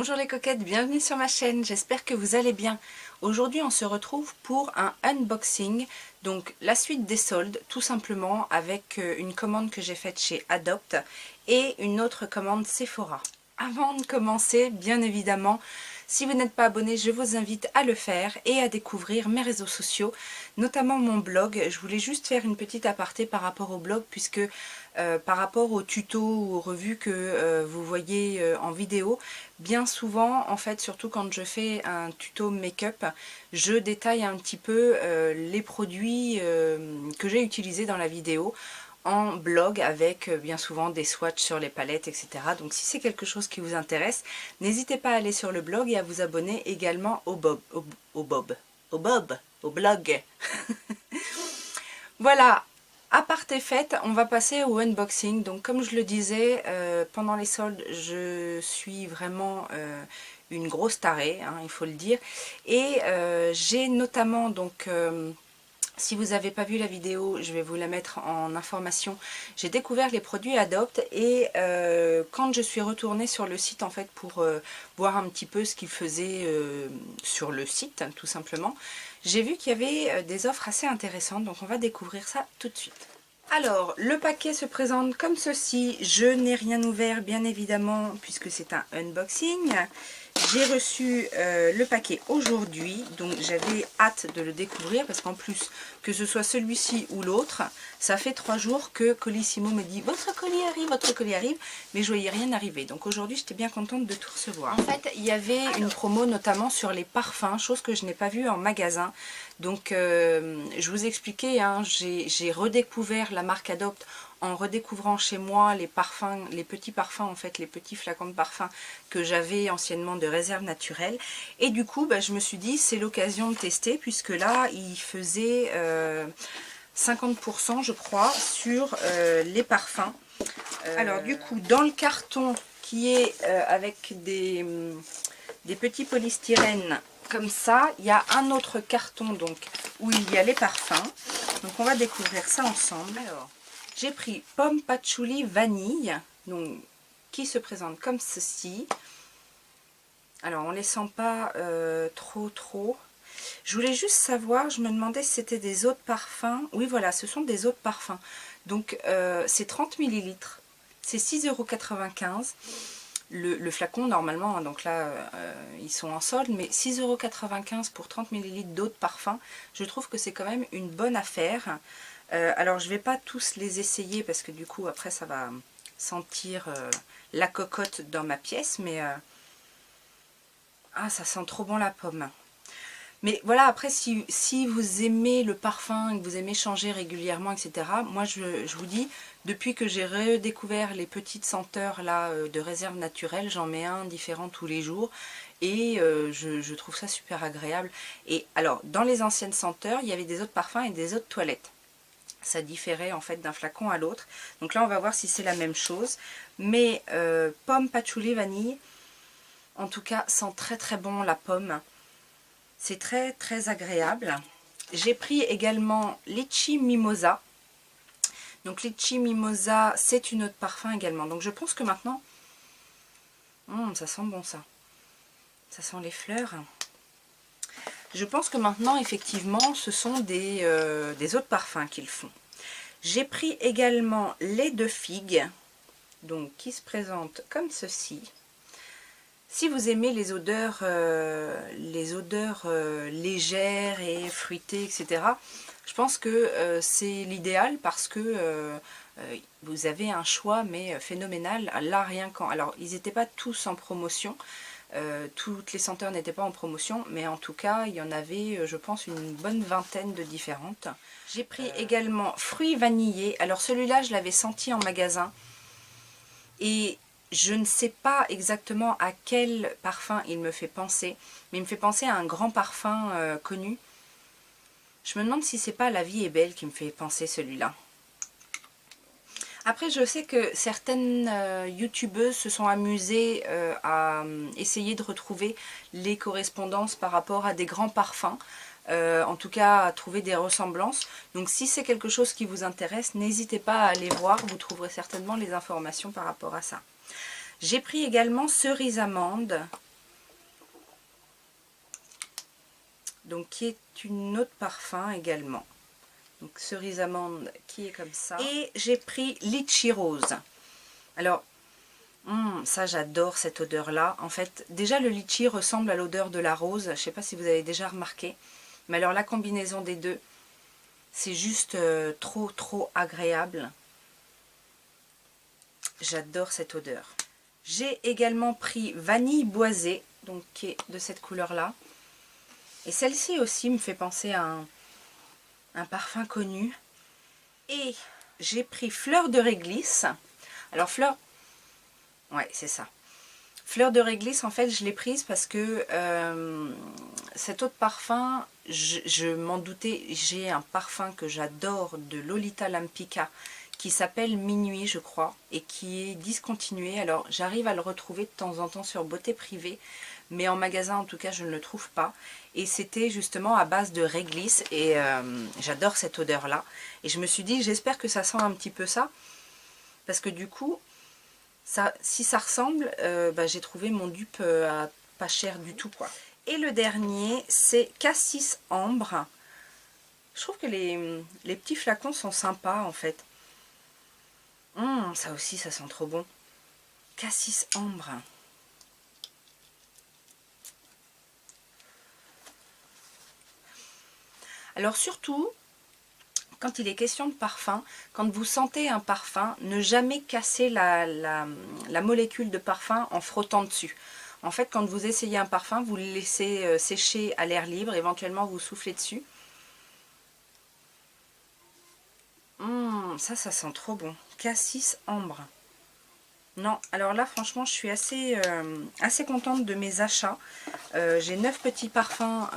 Bonjour les coquettes, bienvenue sur ma chaîne, j'espère que vous allez bien. Aujourd'hui on se retrouve pour un unboxing, donc la suite des soldes tout simplement avec une commande que j'ai faite chez Adopt et une autre commande Sephora. Avant de commencer, bien évidemment, si vous n'êtes pas abonné, je vous invite à le faire et à découvrir mes réseaux sociaux, notamment mon blog. Je voulais juste faire une petite aparté par rapport au blog puisque par rapport aux tutos ou aux revues que vous voyez en vidéo, bien souvent, en fait, surtout quand je fais un tuto make-up, je détaille un petit peu les produits que j'ai utilisés dans la vidéo en blog avec bien souvent des swatchs sur les palettes, etc. Donc si c'est quelque chose qui vous intéresse, n'hésitez pas à aller sur le blog et à vous abonner également au blog. Voilà, aparté fait, on va passer au unboxing. Donc comme je le disais, pendant les soldes, je suis vraiment une grosse tarée, hein, il faut le dire. Et j'ai notamment donc... si vous n'avez pas vu la vidéo, je vais vous la mettre en information. J'ai découvert les produits Adopt et quand je suis retournée sur le site en fait pour voir un petit peu ce qu'ils faisaient sur le site tout simplement, j'ai vu qu'il y avait des offres assez intéressantes, donc on va découvrir ça tout de suite. Alors, le paquet se présente comme ceci. Je n'ai rien ouvert bien évidemment puisque c'est un unboxing. J'ai reçu le paquet aujourd'hui, donc j'avais hâte de le découvrir parce qu'en plus, que ce soit celui-ci ou l'autre, ça fait 3 jours que Colissimo me dit « Votre colis arrive », mais je voyais rien arriver. Donc aujourd'hui, j'étais bien contente de tout recevoir. En fait, il y avait une promo notamment sur les parfums, chose que je n'ai pas vue en magasin. Donc je vous expliquais, hein, j'ai redécouvert la marque Adopt en redécouvrant chez moi les parfums, les petits parfums en fait, les petits flacons de parfums que j'avais anciennement de réserve naturelle. Et du coup, bah, je me suis dit c'est l'occasion de tester puisque là, il faisait 50% je crois sur les parfums. Alors du coup, dans le carton qui est avec des petits polystyrènes comme ça, il y a un autre carton donc où il y a les parfums. Donc on va découvrir ça ensemble. Alors, j'ai pris pomme patchouli vanille, donc qui se présente comme ceci. Alors on les sent pas trop. Je voulais juste savoir, je me demandais si c'était des eaux de parfum. Oui voilà, ce sont des eaux de parfum. Donc c'est 30 ml, c'est 6,95 €. Le flacon normalement, hein, donc là ils sont en solde, mais 6,95 € pour 30 ml d'eau de parfum, je trouve que c'est quand même une bonne affaire. Alors je vais pas tous les essayer parce que du coup après ça va sentir la cocotte dans ma pièce, mais ah ça sent trop bon la pomme. Mais voilà, après si vous aimez le parfum et que vous aimez changer régulièrement, etc., moi je vous dis, depuis que j'ai redécouvert les petites senteurs là de réserve naturelle, j'en mets un différent tous les jours et je trouve ça super agréable. Et alors, dans les anciennes senteurs, il y avait des eaux de parfum et des eaux de toilette. Ça différait en fait d'un flacon à l'autre. Donc là, on va voir si c'est la même chose. Mais pomme patchouli vanille, en tout cas, sent très bon la pomme. C'est très agréable. J'ai pris également Litchi Mimosa. Donc Litchi Mimosa, c'est une eau de parfum également. Donc je pense que maintenant, ça sent bon ça. Ça sent les fleurs. Je pense que maintenant, effectivement, ce sont des eaux de parfum qu'ils font. J'ai pris également lait de figue, donc qui se présente comme ceci. Si vous aimez les odeurs légères et fruitées, etc., je pense que c'est l'idéal parce que vous avez un choix mais phénoménal. Là, rien qu'en... Alors, ils n'étaient pas tous en promotion. Toutes les senteurs n'étaient pas en promotion, mais en tout cas, il y en avait, je pense, une bonne vingtaine de différentes. J'ai pris également fruits vanillés. Alors celui-là, je l'avais senti en magasin. Et je ne sais pas exactement à quel parfum il me fait penser, mais il me fait penser à un grand parfum connu. Je me demande si c'est pas La Vie est belle qui me fait penser celui-là. Après, je sais que certaines youtubeuses se sont amusées à essayer de retrouver les correspondances par rapport à des grands parfums. En tout cas, à trouver des ressemblances. Donc si c'est quelque chose qui vous intéresse, n'hésitez pas à aller voir. Vous trouverez certainement les informations par rapport à ça. J'ai pris également cerise amande. donc qui est une autre parfum également. Donc cerise amande qui est comme ça. Et j'ai pris litchi rose. Alors, ça j'adore cette odeur-là. En fait, déjà le litchi ressemble à l'odeur de la rose. Je ne sais pas si vous avez déjà remarqué. Mais alors la combinaison des deux, c'est juste trop agréable. J'adore cette odeur. J'ai également pris vanille boisée, donc qui est de cette couleur-là. Et celle-ci aussi me fait penser à un parfum connu. Et j'ai pris fleur de réglisse. Alors fleur, ouais c'est ça. Fleur de réglisse, en fait je l'ai prise parce que cet autre parfum, je m'en doutais, j'ai un parfum que j'adore de Lolita Lempicka qui s'appelle Minuit je crois et qui est discontinué. Alors j'arrive à le retrouver de temps en temps sur Beauté Privée, mais en magasin en tout cas je ne le trouve pas. Et c'était justement à base de réglisse et j'adore cette odeur là. Et je me suis dit j'espère que ça sent un petit peu ça, parce que du coup ça, si ça ressemble, j'ai trouvé mon dupe à pas cher du tout quoi. Et le dernier c'est Cassis Ambre. Je trouve que les petits flacons sont sympas en fait. Ça aussi ça sent trop bon. Cassis Ambre. Alors surtout, quand il est question de parfum, quand vous sentez un parfum, ne jamais casser la molécule de parfum en frottant dessus. En fait, quand vous essayez un parfum, vous le laissez sécher à l'air libre, éventuellement vous soufflez dessus. Ça sent trop bon. Cassis Ambre. Non, alors là, franchement, je suis assez contente de mes achats. J'ai 9 petits parfums,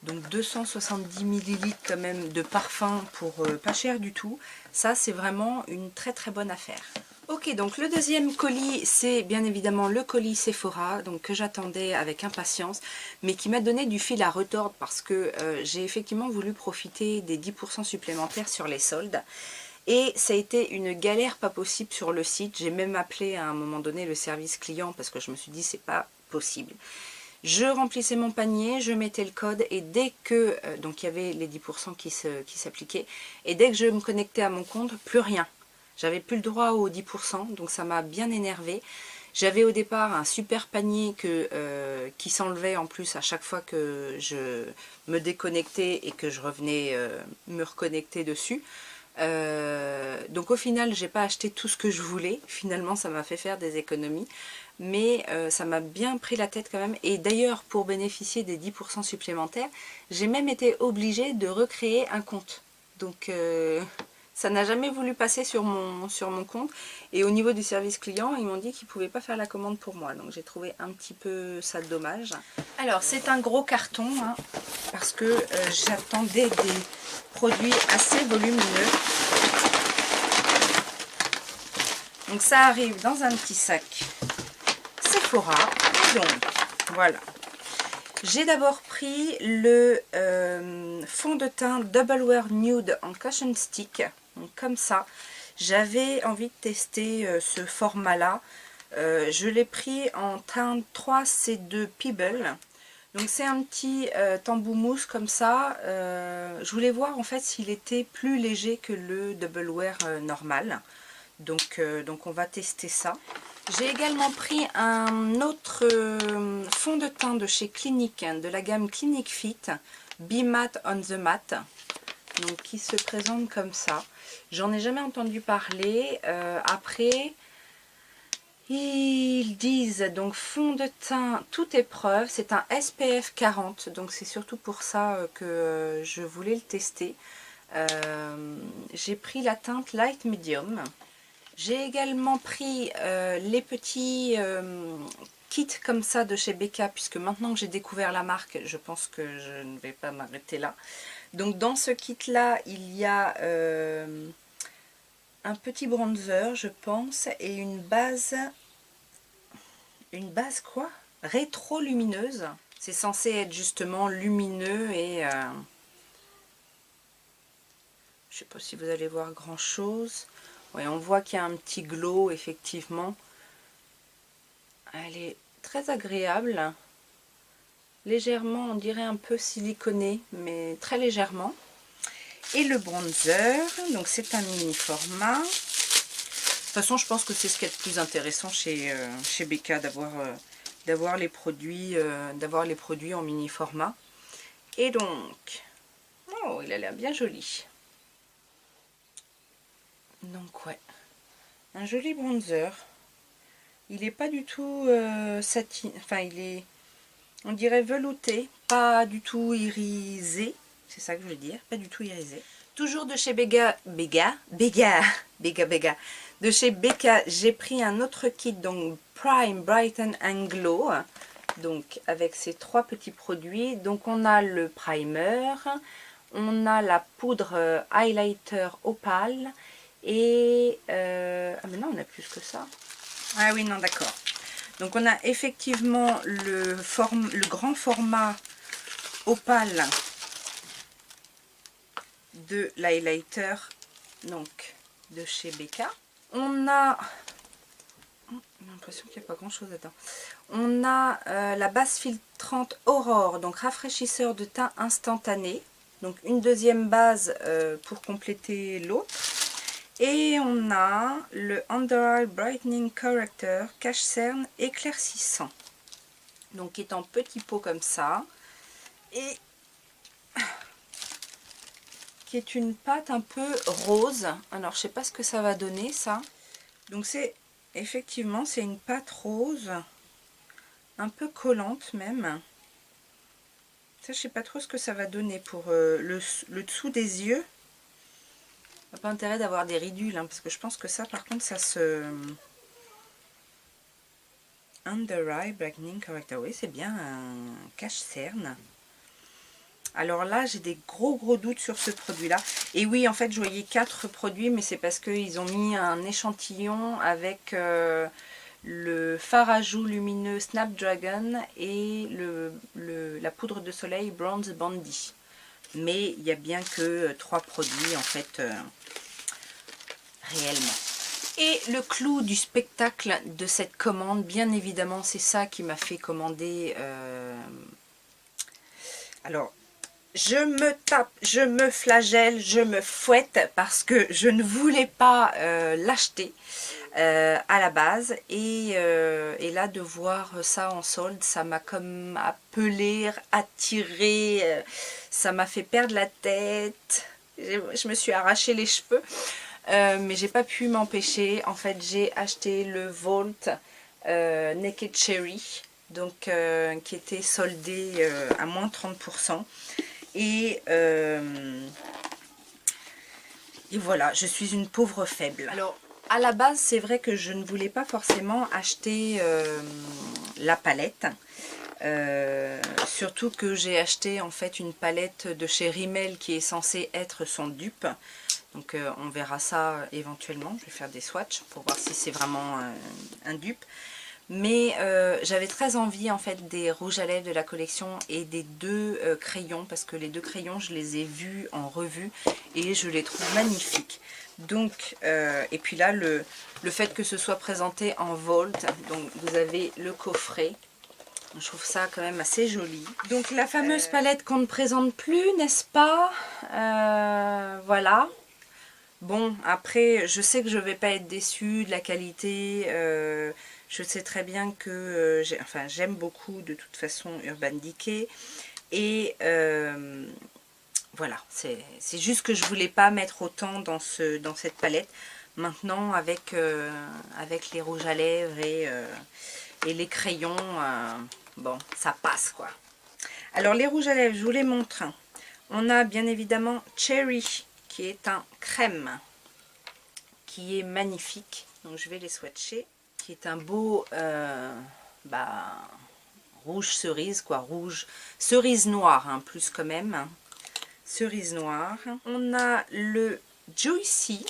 donc 270 ml quand même de parfum pour pas cher du tout. Ça, c'est vraiment une très bonne affaire. Ok, donc le deuxième colis, c'est bien évidemment le colis Sephora, donc que j'attendais avec impatience, mais qui m'a donné du fil à retordre parce que j'ai effectivement voulu profiter des 10% supplémentaires sur les soldes. Et ça a été une galère pas possible sur le site. J'ai même appelé à un moment donné le service client parce que je me suis dit c'est pas possible. Je remplissais mon panier, je mettais le code et dès que, donc il y avait les 10% qui s'appliquaient, et dès que je me connectais à mon compte, plus rien. J'avais plus le droit aux 10%, donc ça m'a bien énervé. J'avais au départ un super panier qui s'enlevait en plus à chaque fois que je me déconnectais et que je revenais me reconnecter dessus. Donc au final j'ai pas acheté tout ce que je voulais, finalement ça m'a fait faire des économies, mais ça m'a bien pris la tête quand même. Et d'ailleurs pour bénéficier des 10% supplémentaires, j'ai même été obligée de recréer un compte, donc ça n'a jamais voulu passer sur mon compte. Et au niveau du service client, ils m'ont dit qu'ils ne pouvaient pas faire la commande pour moi. Donc j'ai trouvé un petit peu ça dommage. Alors c'est un gros carton, hein, parce que j'attendais des produits assez volumineux. Donc ça arrive dans un petit sac Sephora. Et donc voilà. J'ai d'abord pris le fond de teint Double Wear Nude en cushion stick. Donc comme ça, j'avais envie de tester ce format-là. Je l'ai pris en teinte 3C2 Pebble. Donc c'est un petit tambour mousse comme ça. Je voulais voir en fait s'il était plus léger que le Double Wear normal. Donc on va tester ça. J'ai également pris un autre fond de teint de chez Clinique, de la gamme Clinique Fit, Be Matte on the Matte, donc qui se présente comme ça. J'en ai jamais entendu parler. Après, ils disent donc fond de teint toute épreuve, c'est un SPF 40, donc c'est surtout pour ça que je voulais le tester. J'ai pris la teinte Light Medium. J'ai également pris les petits kits comme ça de chez Becca, puisque maintenant que j'ai découvert la marque, je pense que je ne vais pas m'arrêter là. Donc dans ce kit là, il y a un petit bronzer, je pense, et une base quoi? Rétro-lumineuse. C'est censé être justement lumineux et je sais pas si vous allez voir grand chose. Ouais, on voit qu'il y a un petit glow, effectivement. Elle est très agréable. légèrement, on dirait un peu siliconé, mais très légèrement. Et le bronzer, donc c'est un mini format. De toute façon, je pense que c'est ce qui est le plus intéressant chez Becca, d'avoir les produits en mini format. Et donc, oh, il a l'air bien joli. Donc ouais, un joli bronzer. Il n'est pas du tout satin, enfin il est, on dirait velouté, pas du tout irisé, c'est ça que je veux dire, pas du tout irisé. Toujours de chez Becca, de chez Becca, j'ai pris un autre kit, donc Prime Brighten and Glow, donc avec ces 3 petits produits. Donc on a le primer, on a la poudre highlighter opale, et ah mais non, on a plus que ça. Ah oui, non, d'accord. Donc on a effectivement le grand format opale de l'highlighter, donc de chez Becca. On a, j'ai l'impression qu'il n'y a pas grand chose dedans. On a la base filtrante Aurore, donc rafraîchisseur de teint instantané. Donc une deuxième base pour compléter l'autre. Et on a le Under Eye Brightening Corrector cache-cerne éclaircissant. Donc qui est en petit pot comme ça. Et qui est une pâte un peu rose. Alors je sais pas ce que ça va donner ça. Donc c'est effectivement c'est une pâte rose. Un peu collante même. Ça je sais pas trop ce que ça va donner pour le dessous des yeux. Pas intérêt d'avoir des ridules, hein, parce que je pense que ça par contre ça se... Under Eye Brightening Corrector, oui c'est bien un cache-cerne. Alors là j'ai des gros doutes sur ce produit là. Et oui, en fait je voyais 4 produits, mais c'est parce qu'ils ont mis un échantillon avec le fard à joues lumineux Snapdragon et la poudre de soleil Bronze Bandy. Mais il n'y a bien que 3 produits en fait réellement. Et le clou du spectacle de cette commande, bien évidemment, c'est ça qui m'a fait commander. Alors, je me tape, je me flagelle, je me fouette parce que je ne voulais pas l'acheter à la base. Et là, de voir ça en solde, ça m'a comme appelé, attiré, ça m'a fait perdre la tête. Je me suis arraché les cheveux. Mais j'ai pas pu m'empêcher. En fait, j'ai acheté le Volt Naked Cherry, donc qui était soldé à moins 30%. Et voilà, je suis une pauvre faible. Alors, à la base, c'est vrai que je ne voulais pas forcément acheter la palette. Surtout que j'ai acheté en fait une palette de chez Rimmel qui est censée être son dupe. Donc on verra ça éventuellement, je vais faire des swatchs pour voir si c'est vraiment un dupe. Mais j'avais très envie en fait des rouges à lèvres de la collection et des 2 crayons, parce que les 2 crayons je les ai vus en revue et je les trouve magnifiques. Donc, et puis là le fait que ce soit présenté en Volt, donc vous avez le coffret. Je trouve ça quand même assez joli. Donc la fameuse palette qu'on ne présente plus, n'est-ce pas? Voilà. Bon, après, je sais que je ne vais pas être déçue de la qualité. Je sais très bien que j'aime beaucoup de toute façon Urban Decay. Et voilà, c'est juste que je voulais pas mettre autant dans cette palette. Maintenant, avec les rouges à lèvres et les crayons, bon, ça passe quoi. Alors les rouges à lèvres, je vous les montre. On a bien évidemment Cherry, qui est un crème, qui est magnifique. Donc je vais les swatcher. Qui est un beau rouge cerise, quoi, rouge, cerise noire, hein, plus quand même. Cerise noire. On a le Juicy,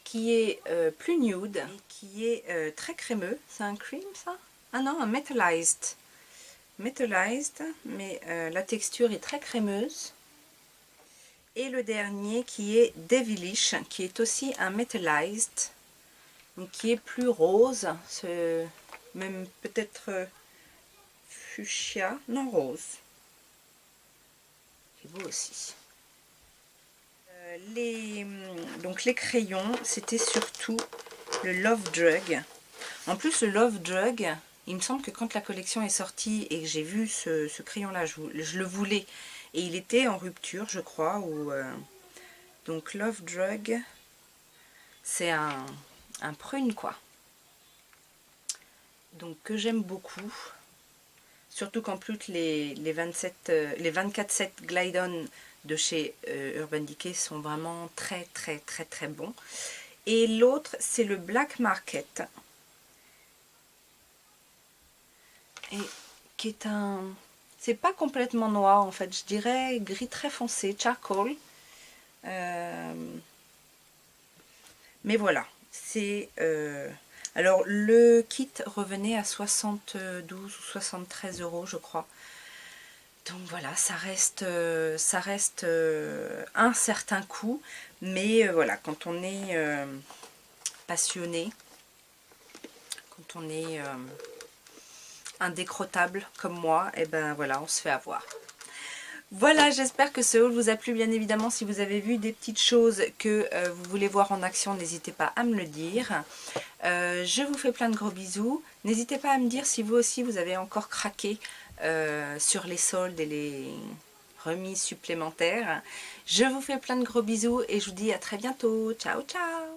qui est plus nude, et qui est très crémeux. C'est un cream ça? Ah non, un metallized. Metallized, mais la texture est très crémeuse. Et le dernier qui est Devilish, qui est aussi un metallized, donc qui est plus rose, même peut-être fuchsia, non rose. C'est beau aussi. Donc les crayons, c'était surtout le Love Drug. En plus, le Love Drug, il me semble que quand la collection est sortie et que j'ai vu ce crayon-là, je le voulais. Et il était en rupture, je crois. Donc Love Drug, c'est un prune, quoi. Donc que j'aime beaucoup. Surtout qu'en plus les 24 sets Glide-On de chez Urban Decay sont vraiment très très très très bons. Et l'autre c'est le Black Market. Et qui est c'est pas complètement noir en fait, je dirais gris très foncé, charcoal. Mais voilà, c'est... alors le kit revenait à 72 ou 73 euros je crois. Donc voilà, ça reste un certain coût, mais voilà, quand on est passionné, quand on est indécrottable comme moi, et ben voilà, on se fait avoir. Voilà, j'espère que ce haul vous a plu. Bien évidemment, si vous avez vu des petites choses que vous voulez voir en action, n'hésitez pas à me le dire. Je vous fais plein de gros bisous. N'hésitez pas à me dire si vous aussi vous avez encore craqué sur les soldes et les remises supplémentaires. Je vous fais plein de gros bisous et je vous dis à très bientôt. Ciao, ciao!